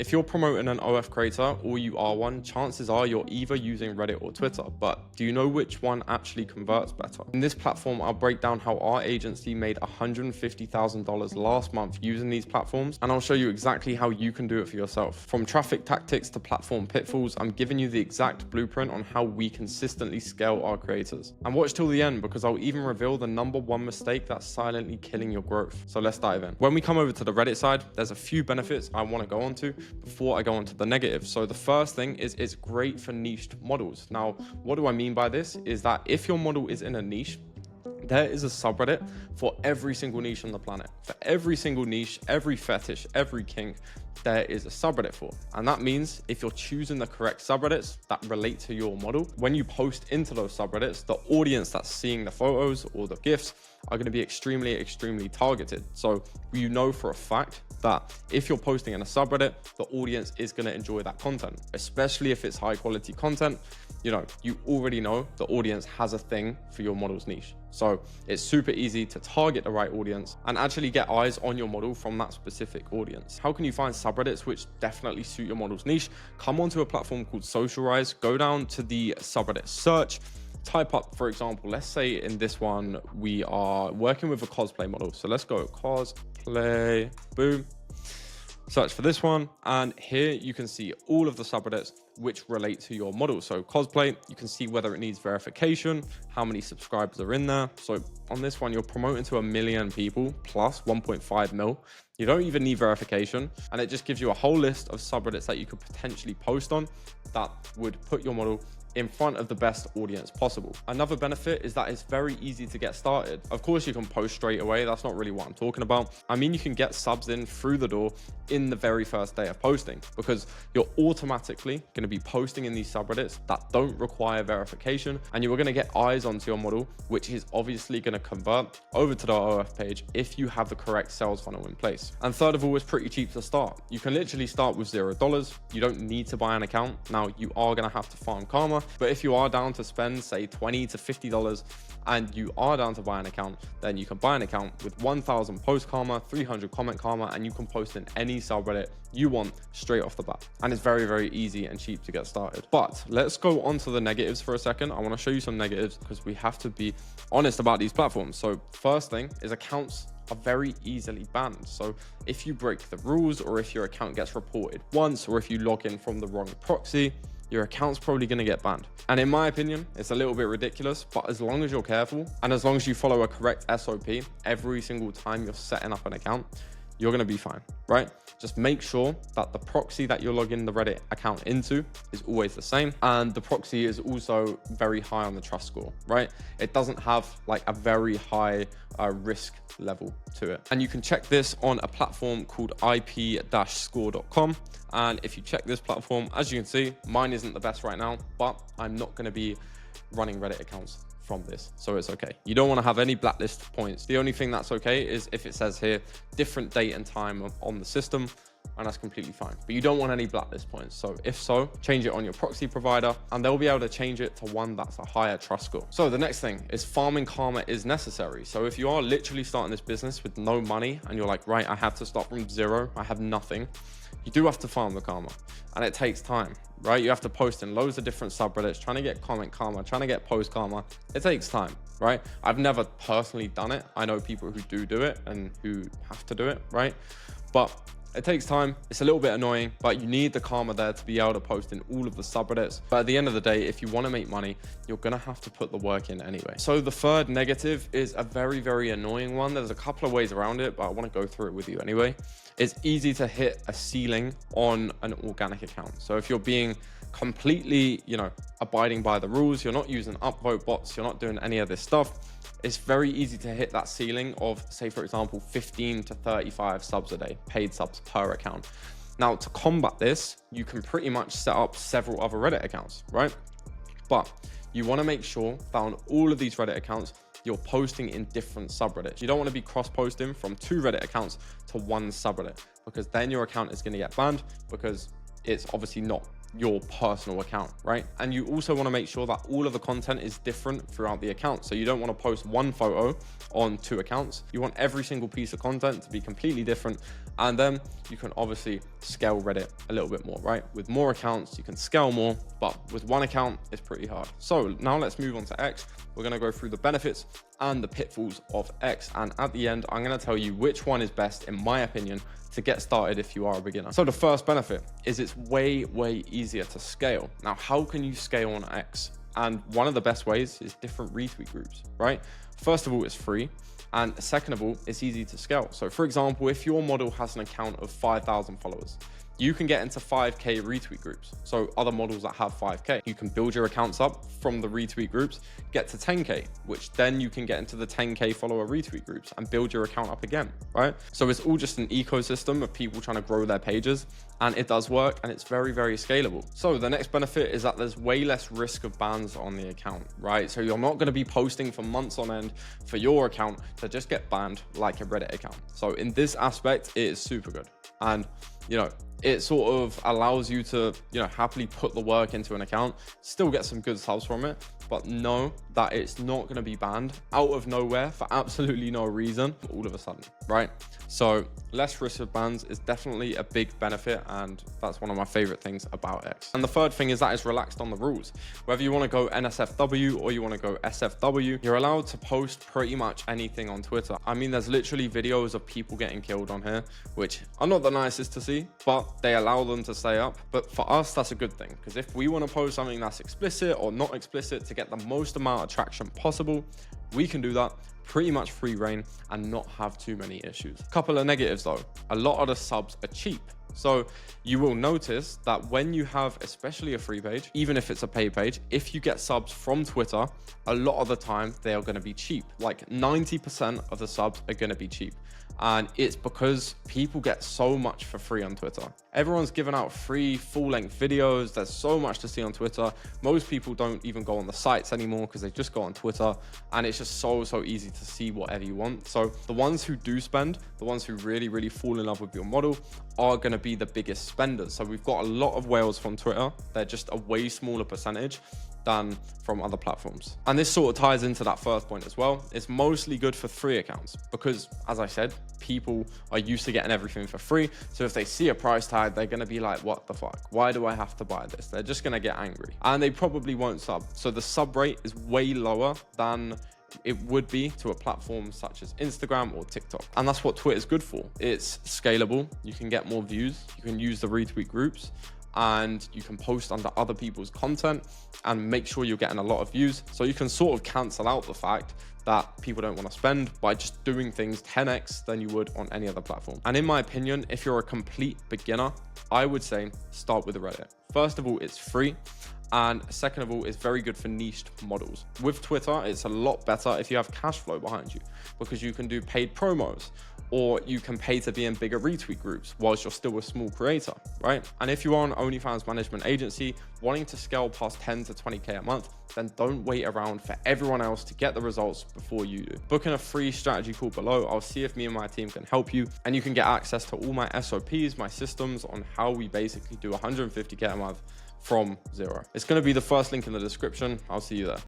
If you're promoting an OF creator or you are one, chances are you're either using Reddit or Twitter, but do you know which one actually converts better? In this platform, I'll break down how our agency made $150,000 last month using these platforms, and I'll show you exactly how you can do it for yourself. From traffic tactics to platform pitfalls, I'm giving you the exact blueprint on how we consistently scale our creators. And watch till the end, because I'll even reveal the #1 mistake that's silently killing your growth. So let's dive in. When we come over to the Reddit side, there's a few benefits I want to go on to before I go on to the negatives. So the first thing is it's great for niched models. Now, what do I mean by this? Is that if your model is in a niche, there is a subreddit for every single niche on the planet. For every single niche, every fetish, every kink, there is a subreddit for. And that means if you're choosing the correct subreddits that relate to your model, when you post into those subreddits, the audience that's seeing the photos or the GIFs are going to be extremely targeted. So you know for a fact that if you're posting in a subreddit, the audience is going to enjoy that content, especially if it's high quality content. You know, you already know the audience has a thing for your model's niche. So it's super easy to target the right audience and actually get eyes on your model from that specific audience. How can you find subreddits which definitely suit your model's niche? Come onto a platform called Socialize, go down to the subreddit search, type up, for example, let's say in this one, we are working with a cosplay model. So let's go cosplay, boom. Search for this one, and here you can see all of the subreddits which relate to your model. So cosplay, you can see whether it needs verification, how many subscribers are in there. So on this one, you're promoting to 1 million people plus 1.5 mil. You don't even need verification, and it just gives you a whole list of subreddits that you could potentially post on that would put your model in front of the best audience possible. Another benefit is that it's very easy to get started. Of course, you can post straight away. That's not really what I'm talking about. I mean, you can get subs in through the door in the very first day of posting, because you're automatically going to be posting in these subreddits that don't require verification, and you are going to get eyes onto your model, which is obviously going to convert over to the OF page if you have the correct sales funnel in place. And third of all, it's pretty cheap to start. You can literally start with $0. You don't need to buy an account. Now, you are going to have to farm karma, but if you are down to spend, say, $20 to $50 and you are down to buy an account, then you can buy an account with 1,000 post karma, 300 comment karma, and you can post in any subreddit you want straight off the bat. And it's very easy and cheap to get started. But let's go on to the negatives for a second. I want to show you some negatives because we have to be honest about these platforms. So first thing is accounts are very easily banned. So if you break the rules, or if your account gets reported once, or if you log in from the wrong proxy, your account's probably going to get banned. And in my opinion, it's a little bit ridiculous, but as long as you're careful and as long as you follow a correct SOP every single time you're setting up an account, you're going to be fine, right? Just make sure that the proxy that you're logging the Reddit account into is always the same. And the proxy is also very high on the trust score, right? It doesn't have like a very high risk level to it. And you can check this on a platform called ip-score.com. And if you check this platform, as you can see, mine isn't the best right now, but I'm not going to be running Reddit accounts from this, so it's okay. You don't want to have any blacklist points. The only thing that's okay is if it says here different date and time on the system, and that's completely fine. But you don't want any blacklist points. So if so, change it on your proxy provider and they'll be able to change it to one that's a higher trust score. So the next thing is farming karma is necessary. So if you are literally starting this business with no money and you're like, right, I have to start from zero, I have nothing, you do have to farm the karma, and it takes time, right? You have to post in loads of different subreddits, trying to get comment karma, trying to get post karma. It takes time, right? I've never personally done it. I know people who do it and who have to do it, right? But it takes time. It's a little bit annoying, but you need the karma there to be able to post in all of the subreddits. But at the end of the day, if you want to make money, you're going to have to put the work in anyway. So the third negative is a very annoying one. There's a couple of ways around it, but I want to go through it with you anyway. It's easy to hit a ceiling on an organic account. So if you're being completely, abiding by the rules, you're not using upvote bots, you're not doing any of this stuff, it's very easy to hit that ceiling of, say, for example, 15 to 35 subs a day, paid subs per account. Now, to combat this, you can pretty much set up several other Reddit accounts, right? But you want to make sure that on all of these Reddit accounts, you're posting in different subreddits. You don't want to be cross-posting from 2 Reddit accounts to 1 subreddit, because then your account is going to get banned, because it's obviously not your personal account, right? And you also want to make sure that all of the content is different throughout the account. So you don't want to post one photo on 2 accounts. You want every single piece of content to be completely different. And then you can obviously scale Reddit a little bit more, right? With more accounts, you can scale more, but with one account, it's pretty hard. So now let's move on to X. We're going to go through the benefits and the pitfalls of X. And at the end, I'm going to tell you which one is best, in my opinion, to get started if you are a beginner. So the first benefit is it's way easier to scale. Now, how can you scale on X? And one of the best ways is different retweet groups, right? First of all, it's free. And second of all, it's easy to scale. So for example, if your model has an account of 5,000 followers, you can get into 5K retweet groups. So other models that have 5K, you can build your accounts up from the retweet groups, get to 10K, which then you can get into the 10K follower retweet groups and build your account up again, right? So it's all just an ecosystem of people trying to grow their pages, and it does work, and it's very scalable. So the next benefit is that there's way less risk of bans on the account, right? So you're not going to be posting for months on end for your account to just get banned like a Reddit account. So in this aspect, it is super good. And, you know, it sort of allows you to, you know, happily put the work into an account, still get some good subs from it, but know that it's not going to be banned out of nowhere for absolutely no reason all of a sudden, right? So less risk of bans is definitely a big benefit, and that's one of my favorite things about X. And the third thing is that it's relaxed on the rules. Whether you want to go NSFW or you want to go SFW, you're allowed to post pretty much anything on Twitter. I mean, there's literally videos of people getting killed on here, which are not the nicest to see, but they allow them to stay up. But for us, that's a good thing, because if we want to post something that's explicit or not explicit to get the most amount of traction possible, we can do that pretty much free reign and not have too many issues. Couple of negatives though, a lot of the subs are cheap. So you will notice that when you have, especially a free page, even if it's a paid page, if you get subs from Twitter, a lot of the time they are going to be cheap. Like 90% of the subs are going to be cheap. And it's because people get so much for free on Twitter. Everyone's giving out free full-length videos. There's so much to see on Twitter. Most people don't even go on the sites anymore because they just go on Twitter, and it's just so easy to see whatever you want. So the ones who do spend, the ones who really fall in love with your model, are going to be the biggest spenders. So we've got a lot of whales from Twitter. They're just a way smaller percentage than from other platforms. And this sort of ties into that first point as well. It's mostly good for free accounts because, as I said, people are used to getting everything for free. So if they see a price tag, they're going to be like, what the fuck? Why do I have to buy this? They're just going to get angry, and they probably won't sub. So the sub rate is way lower than it would be to a platform such as Instagram or TikTok. And that's what Twitter is good for. It's scalable. You can get more views. You can use the retweet groups, and you can post under other people's content and make sure you're getting a lot of views. So you can sort of cancel out the fact that people don't want to spend by just doing things 10x than you would on any other platform. And in my opinion, if you're a complete beginner, I would say start with Reddit. First of all, it's free. And second of all, it's very good for niched models. With Twitter, it's a lot better if you have cash flow behind you, because you can do paid promos, or you can pay to be in bigger retweet groups whilst you're still a small creator, right? And if you are an OnlyFans management agency wanting to scale past 10 to 20K a month, then don't wait around for everyone else to get the results before you do. Book in a free strategy call below. I'll see if me and my team can help you, and you can get access to all my SOPs, my systems on how we basically do 150K a month from zero. It's going to be the first link in the description. I'll see you there.